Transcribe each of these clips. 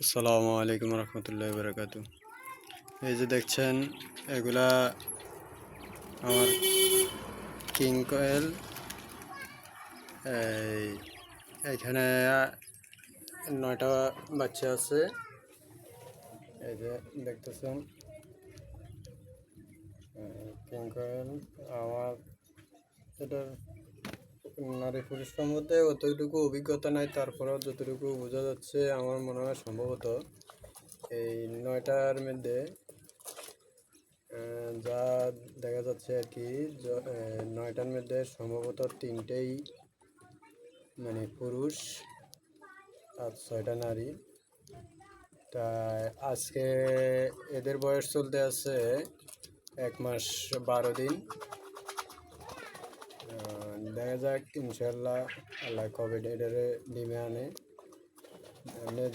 আসসালামু আলাইকুম রহমতুল্লাহি বারাকাতু। এই যে দেখছেন, এগুলা আমার কিং কয়েল। এইখানে 9টা বাচ্চা আছে। এই যে দেখতেছেন কিং কয়েল। আমার এটার নারী পুরুষের মধ্যে অতটুকু অভিজ্ঞতা নাই, তারপরেও যতটুকু বোঝা যাচ্ছে আমার মনে হয় সম্ভবত এই 9টার মধ্যে যা দেখা যাচ্ছে আর কি, 9টার মধ্যে সম্ভবত 3টেই মানে পুরুষ আর 6টা নারী। তাই আজকে এদের বয়স চলতে আছে 1 মাস 12 দিন। দেখা যাক ইনশাল্লাহ আল্লাহ কবে এটারে ডিমে আনে।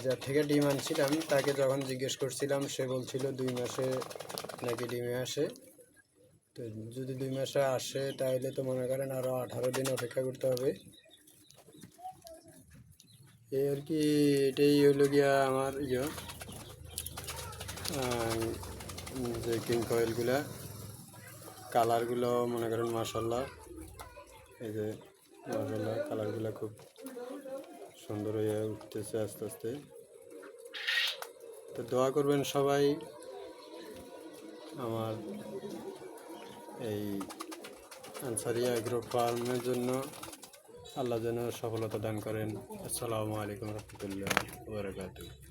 যার থেকে ডিম আনছিলাম তাকে যখন জিজ্ঞেস করছিলাম সে বলছিল 2 মাসে নাকি ডিমে আসে। তো যদি 2 মাসে আসে তাহলে তো মনে করেন আরও 18 দিন অপেক্ষা করতে হবে। এই আর কি, এটাই হলো গিয়া আমার যে কিং কয়েলগুলা কালারগুলো মনে করেন মাশাল্লাহ। এই যে মাশাল্লাহ কালারগুলো খুব সুন্দর হয়ে উঠতেছে আস্তে আস্তে। তো দোয়া করবেন সবাই আমার এই আনসারিয়া এগ্রো ফার্মের জন্য। আল্লাহ যেন সফলতা দান করেন। আসসালামু আলাইকুম রহমতুল্লাহ বারাকাতুহু।